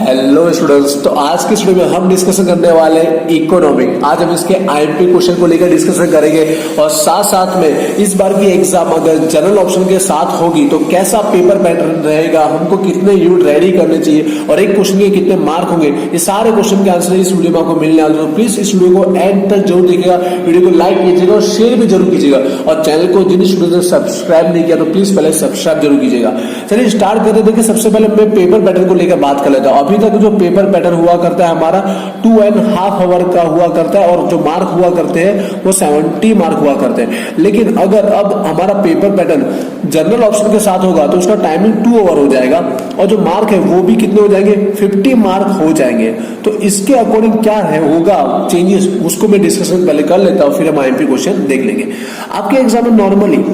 Hello students, तो आज की स्टूडियो में हम डिस्कशन करने वाले हैं इकोनॉमिक। आज हम इसके आईएमपी क्वेश्चन को लेकर डिस्कशन करेंगे और साथ साथ में इस बार की एग्जाम अगर जनरल ऑप्शन के साथ होगी तो कैसा पेपर पैटर्न रहेगा, हमको कितने यूनिट रेडी करने चाहिए और एक क्वेश्चन के कितने मार्क होंगे, ये सारे क्वेश्चन के आंसर इस वीडियो में आपको मिलने वाले। तो प्लीज इस वीडियो को एंड तक जरूर देखिएगा, वीडियो को लाइक कीजिएगा और शेयर भी जरूर कीजिएगा और चैनल को जिन स्टूडेंट ने सब्सक्राइब नहीं किया तो प्लीज पहले सब्सक्राइब जरूर कीजिएगा। चलिए स्टार्ट करते। देखिए सबसे पहले मैं पेपर पैटर्न को लेकर बात कर लेता हूँ। अभी तक जो पेपर पैटर्न हुआ करता है हमारा 2.5 आवर का हुआ करता है और जो मार्क हुआ करते हैं वो 70 मार्क हुआ करते हैं। लेकिन अगर अब हमारा पेपर पैटर्न जनरल ऑप्शन के साथ होगा तो उसका टाइमिंग 2 आवर हो जाएगा और जो मार्क है वो भी कितने हो जाएंगे, 50 मार्क हो जाएंगे। तो इसके अकॉर्डिंग क्या है होगा चेंजेस, उसको मैं डिस्कशन पहले कर लेता हूँ, फिर हम आईएमपी क्वेश्चन देख लेंगे। आपके एग्जाम में नॉर्मली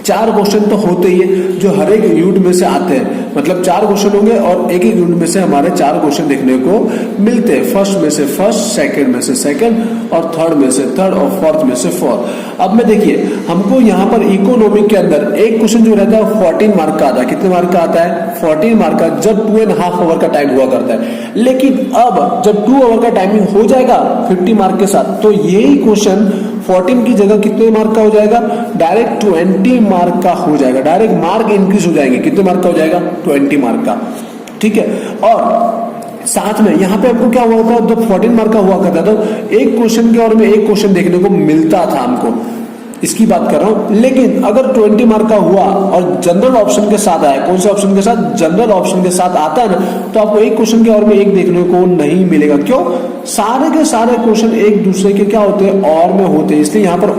4 क्वेश्चन तो होते ही है जो हर एक यूनिट में से आते हैं, मतलब 4 क्वेश्चन होंगे और एक एक यूनिट में से हमारे 4 क्वेश्चन देखने को मिलते हैं। फर्स्ट में से फर्स्ट, सेकंड में से सेकंड और थर्ड में से थर्ड और फोर्थ में से फोर्थ। अब में देखिए हमको यहाँ पर इकोनॉमिक के अंदर एक क्वेश्चन जो रहता है 14 मार्क का आता है। कितने मार्क का आता है? 14 मार्क का, जब 2.5 आवर का टाइम हुआ करता है। लेकिन अब जब 2 आवर का टाइमिंग हो जाएगा 50 मार्क के साथ तो यही क्वेश्चन 14 की जगह कितने मार्क का हो जाएगा, डायरेक्ट 20 मार्क का हो जाएगा। डायरेक्ट मार्क इंक्रीज हो जाएंगे। कितने मार्क का हो जाएगा? 20 मार्क का। ठीक है। और साथ में यहाँ पे आपको क्या हुआ था, जब 14 मार्क का हुआ करता था तो एक क्वेश्चन के और में एक क्वेश्चन देखने को मिलता था हमको, इसकी बात कर रहा हूं। लेकिन अगर 20 मार्क का हुआ और जनरल ऑप्शन के साथ आया, कौन से ऑप्शन के साथ? जनरल ऑप्शन के साथ आता है ना, तो आपको एक क्वेश्चन के और में एक देखने को नहीं मिलेगा। क्यों? सारे के सारे क्वेश्चन एक दूसरे के क्या होते हैं, और में होते हैं। इसलिए यहाँ पर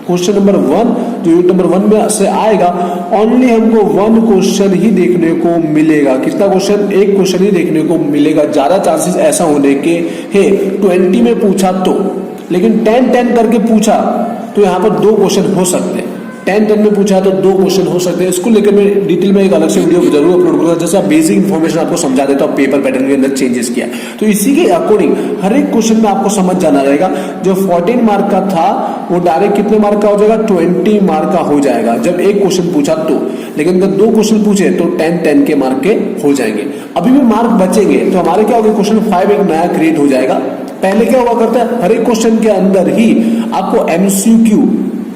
क्वेश्चन नंबर 1 जो यूनिट नंबर 1 में से आएगा ओनली हमको 1 क्वेश्चन ही देखने को मिलेगा। कितना क्वेश्चन? एक क्वेश्चन ही देखने को मिलेगा। ज्यादा चांसेस ऐसा होने के है 20 में पूछा तो, लेकिन 10-10 करके पूछा तो यहाँ पर 2 क्वेश्चन हो सकते हैं। 10-10 में पूछा तो 2 क्वेश्चन हो सकते हैं। इसको लेकर मैं डिटेल में एक अलग से वीडियो जरूर अपलोड करूंगा, जैसे आप बेसिक इन्फॉर्मेशन आपको समझा देता हूँ पेपर पैटर्न के अंदर चेंजेस किया। तो इसी के अकॉर्डिंग हर एक क्वेश्चन में आपको समझ जाना रहेगा। जो 14 मार्क का था वो डायरेक्ट कितने मार्क का हो जाएगा, 20 मार्क का हो जाएगा जब एक क्वेश्चन पूछा तो। लेकिन अगर 2 क्वेश्चन पूछे तो 10-10 के मार्क के हो जाएंगे। अभी भी मार्क बचेंगे तो हमारे क्या होगा, क्वेश्चन 5 एक नया क्रिएट हो जाएगा। पहले क्या हुआ करता है, हर एक क्वेश्चन के अंदर ही आपको एमसीक्यू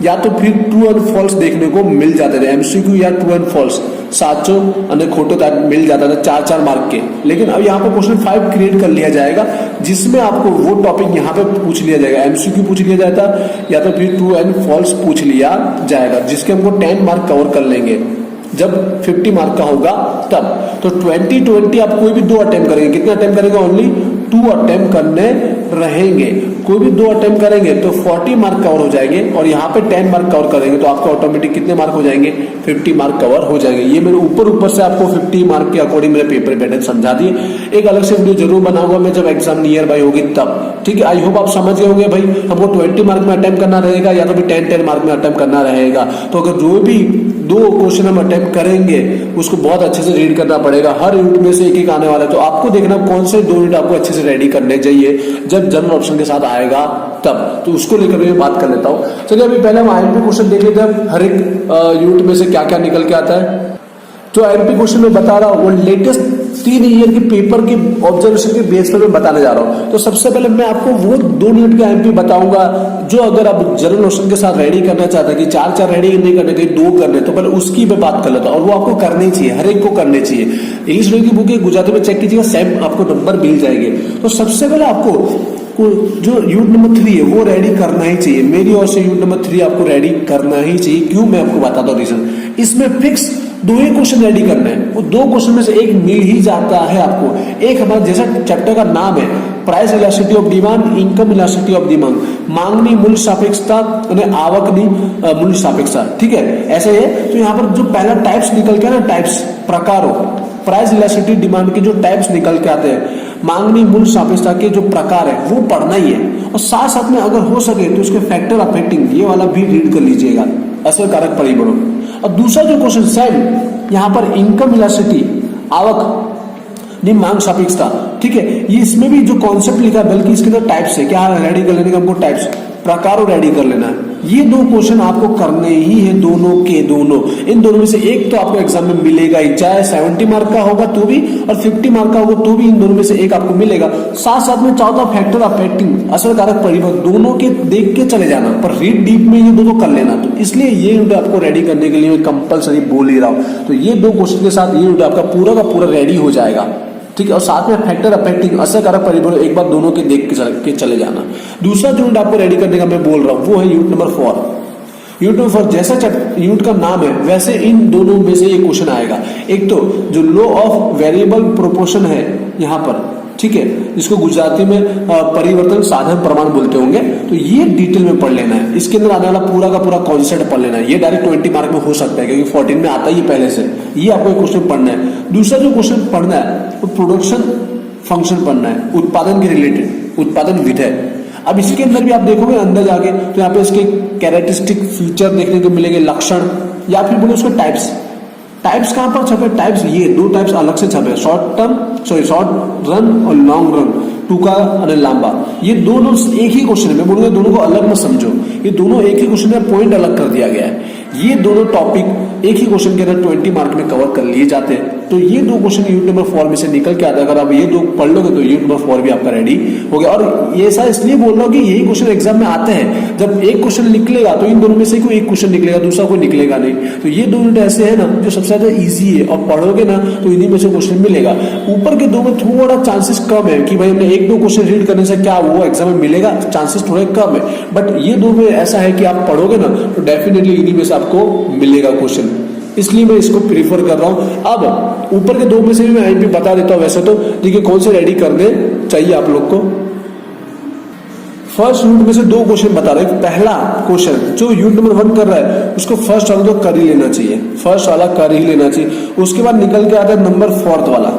या तो फिर ट्रू एंड फॉल्स देखने को मिल जाते थे। एमसीक्यू या ट्रू एंड फॉल्स साचो અને खोटो मिल जाता था 4-4 मार्क के। लेकिन अब यहाँ पर क्वेश्चन 5 क्रिएट कर लिया जाएगा जिसमें आपको वो टॉपिक यहाँ पे पूछ लिया जाएगा। एमसीक्यू पूछ लिया जाता या तो फिर ट्रू एंड फॉल्स पूछ लिया जाएगा, जिसके हमको 10 मार्क कवर कर लेंगे जब 50 मार्क का होगा तब। तो 20-20 आप कोई भी 2 अटेम्प्ट करेंगे। कितना अटेम्प्ट करेंगे? ओनली 2 अटेम्प्ट करने रहेंगे। कोई भी 2 अटेम्प्ट करेंगे तो 40 मार्क कवर हो जाएंगे और यहाँ पे 10 मार्क कवर करेंगे तो आपको ऑटोमेटिक कितने मार्क हो जाएंगे, 50 मार्क कवर हो जाएंगे। ये मैंने ऊपर से आपको 50 मार्क के अकॉर्डिंग मेरे पेपर पैटर्न समझा दिए। एक अलग से वीडियो जरूर बनाऊंगा मैं जब एग्जाम नियर बाय होगी तब। ठीक है, आई होप आप समझ गए होंगे भाई हमको 20 मार्क में अटेम्प्ट करना रहेगा या तो फिर 10-10 मार्क में अटेम्प्ट करना रहेगा। तो अगर जो भी 2 क्वेश्चन हम अटेम्प्ट करेंगे उसको बहुत अच्छे से रीड करना पड़ेगा। हर यूनिट में से एक एक आने वाला है तो आपको देखना कौन से 2 यूनिट आपको अच्छे से रेडी करने चाहिए जब जनरल ऑप्शन के साथ आएगा तब। तो उसको लेकर मैं बात कर लेता हूं। चलिए अभी पहले हम आईएमपी क्वेश्चन देख लेते हैं हर एक यूनिट में से क्या क्या निकल के आता है। जो आईएमपी क्वेश्चन में बता रहा हूं वो लेटेस्ट 3 ईयर के पेपर के ऑब्जर्वेशन के बेस पर मैं बताने जा रहा हूं। तो सबसे पहले मैं आपको वो 2 यूनिट के आईएमपी बताऊंगा जो अगर आप जनरल क्वेश्चन के साथ रेडी करना चाहते हैं कि 4-4 रेडी नहीं करने के 2 करने, तो पहले उसकी मैं बात कर लेता हूं। और वो आपको करनी चाहिए, हर एक को करनी चाहिए। इंग्लिश मीडियम की बुक है, गुजराती में चेक कीजिएगा, सेम आपको नंबर मिल जाएंगे। तो सबसे पहले आपको जो यूनिट नंबर 3 है वो रेडी करना ही चाहिए। मेरी ओर से यूनिट नंबर 3 आपको रेडी करना ही चाहिए। क्यों, मैं आपको बताता हूँ रीजन। इसमें फिक्स 2 ही क्वेश्चन रेडी करना है। वो 2 क्वेश्चन में से एक मिल ही जाता है आपको। एक हमारा जैसा चैप्टर का नाम है price elasticity of demand, income elasticity of demand, मांगनी मूल्य सापेक्षता અને आवकनी मूल्य सापेक्षता। ठीक है, ऐसे है। तो यहाँ पर जो पहला टाइप्स निकल के ना, टाइप्स प्रकारों, प्राइस इलास्टिसिटी डिमांड के जो टाइप्स निकल के आते हैं, मांगनी मूल्य सापेक्षता के जो प्रकार है वो पढ़ना ही है। और साथ साथ में अगर हो सके तो उसके फैक्टर अफेक्टिंग ये वाला भी रीड कर लीजिएगा, असर कारक परिबलों। और दूसरा जो क्वेश्चन सेम यहाँ पर इनकम इलास्टिसिटी, आवक मांग सापेक्षता। ठीक है, ये इसमें भी जो कॉन्सेप्ट लिखा है बल्कि इसके अंदर टाइप्स है। क्या रेडी कर लेने का हमको? टाइप्स, प्रकारों रेडी कर लेना है। ये दो क्वेश्चन आपको करने ही है, दोनों के दोनों। इन दोनों में से एक तो आपको एग्जाम में मिलेगा ही, चाहे 70 मार्क का होगा तो भी और 50 मार्क का होगा तो भी, इन दोनों में से एक आपको मिलेगा। साथ साथ में चौथा फैक्टर अफेक्टिंग असरकारक परिवर्तन, दोनों के देख के चले जाना, पर रीड डीप में ये दोनों कर लेना। तो इसलिए ये वीडियो आपको रेडी करने के लिए मैं कंपलसरी बोल ही रहा हूं। तो ये दो क्वेश्चन के साथ ये वीडियो आपका पूरा का पूरा रेडी हो जाएगा, ठीक है। और साथ में फैक्टर अफेक्टिंग असरकारक परिवर्तन एक बार दोनों के देख के चले जाना। दूसरा जो यूनिट आपको रेडी करने का मैं बोल रहा हूं वो है यूनिट नंबर 4। यूनिट नंबर 4 जैसा यूनिट का नाम है वैसे इन दोनों में से ये क्वेश्चन आएगा। एक तो जो लॉ ऑफ वेरिएबल प्रोपोर्शन है यहाँ पर, ठीक है, जिसको गुजराती में परिवर्तन साधन प्रमाण बोलते होंगे, तो ये डिटेल में पढ़ लेना है। इसके अंदर आने वाला पूरा का पूरा कॉन्सेप्ट पढ़ लेना है। ये डायरेक्ट 20 मार्क में हो सकता है क्योंकि 14 में आता ही पहले से। ये आपको क्वेश्चन पढ़ना है। दूसरा जो क्वेश्चन पढ़ना है वो प्रोडक्शन फंक्शन पढ़ना है, उत्पादन के रिलेटेड, उत्पादन विधेय। अब इसके अंदर भी आप देखोगे अंदर जाके तो यहाँ पे इसके कैरेक्टरिस्टिक फीचर देखने को मिलेंगे, लक्षण, या फिर बोले उसके टाइप्स। टाइप्स कहां पर छपे? टाइप्स ये दो टाइप्स अलग से छपे, शॉर्ट रन और लॉन्ग रन, टूका और लांबा। ये दोनों एक ही क्वेश्चन है, मैं बोलूंगा दोनों को अलग मत समझो, ये दोनों एक ही क्वेश्चन में पॉइंट अलग कर दिया गया है। ये दोनों टॉपिक एक ही क्वेश्चन के अंदर 20 मार्क में कवर कर लिए जाते हैं। तो ये दो क्वेश्चन यूनिट नंबर 4 में से निकल के आता है। अगर आप ये दो पढ़ लोगे तो यूनिट नंबर 4 भी आपका रेडी हो गया। और ये ऐसा इसलिए बोल रहा हूँ कि यही क्वेश्चन एग्जाम में आते हैं। जब एक क्वेश्चन निकलेगा तो इन दोनों में से कोई एक क्वेश्चन निकलेगा, दूसरा कोई निकलेगा नहीं। तो ये दो यूनिट ऐसे है ना जो सबसे ज्यादा ईजी है, और पढ़ोगे ना तो इन्हीं में से क्वेश्चन मिलेगा। ऊपर के दो में थोड़ा चांसेस कम है कि भाई हमने एक दो क्वेश्चन रीड करने से क्या वो एग्जाम में मिलेगा, चांसेस थोड़े कम है। बट ये दो में ऐसा है कि आप पढ़ोगे ना तो डेफिनेटली इन्हीं में से आपको मिलेगा क्वेश्चन, इसलिए मैं इसको प्रीफर कर रहा हूं। अब ऊपर के दो में से भी मैं आईएमपी बता देता हूं। वैसे तो देखिए कौन से रेडी करने चाहिए आप लोग को। फर्स्ट यूनिट में से दो क्वेश्चन बता रहे हैं। पहला क्वेश्चन जो यूनिट नंबर 1 कर रहा है उसको फर्स्ट वाला तो कर ही लेना चाहिए, फर्स्ट वाला कर ही लेना चाहिए। उसके बाद निकल के आता है नंबर 4 वाला,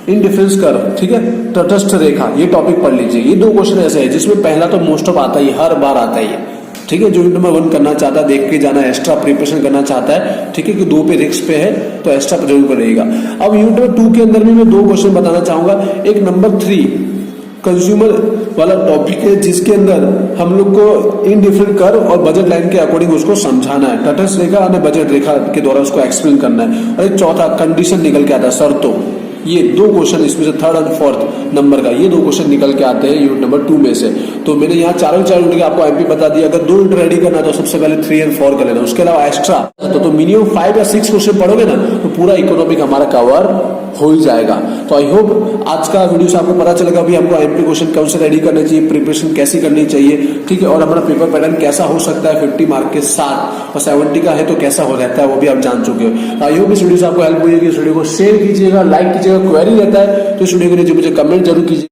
इनडिफरेंस कर्व, ठीक है, तटस्थ रेखा। ये टॉपिक पढ़ लीजिए। ये दो क्वेश्चन ऐसे है जिसमें पहला तो मोस्ट ऑफ आता ही, हर बार आता ही है, ठीक है। जो यूनिट नंबर 1 करना चाहता है, देख के जाना, एक्स्ट्रा प्रिपरेशन करना चाहता है, ठीक है, कि 2 पे रिस्क पे है तो एक्स्ट्रा जरूर करेगा। अब यूनिट नंबर 2 के अंदर भी मैं दो क्वेश्चन बताना चाहूंगा। एक नंबर 3 कंज्यूमर वाला टॉपिक है जिसके अंदर हम लोग को इनडिफरेंट कर्व और बजट लाइन के अकॉर्डिंग उसको समझाना है, तटस्थ रेखा और बजट रेखा के द्वारा उसको एक्सप्लेन करना है। और एक चौथा कंडीशन निकल के आता है, शर्तों। ये दो क्वेश्चन इसमें से 3rd और 4th नंबर का ये दो क्वेश्चन निकल के आते हैं यूनिट नंबर 2 में से। तो मैंने यहाँ चारों यूनिट के आपको एमपी बता दिया। अगर 2 यूनिट रेडी करना है तो सबसे पहले 3 और 4 कर लेना, उसके अलावा एक्स्ट्रा तो मिनिमम 5 या 6 क्वेश्चन पढ़ोगे ना तो पूरा इकोनॉमिक हमारा कवर हो ही जाएगा। तो आई होप आज का वीडियो से आपको पता चलेगा भी हमको एमपी क्वेश्चन कौन से रेडी करने चाहिए, प्रिपरेशन कैसी करनी चाहिए, ठीक है, और हमारा पेपर पैटर्न कैसा हो सकता है 50 मार्क के साथ, और 70 का है तो कैसा हो रहता है वो भी आप जान चुके हो। आई होप इस वीडियो से आपको हेल्प हुई है। इस वीडियो को शेयर कीजिएगा, लाइक कीजिएगा, क्वेरी रहता है तो इस वीडियो के नीचे मुझे कमेंट जरूर कीजिए।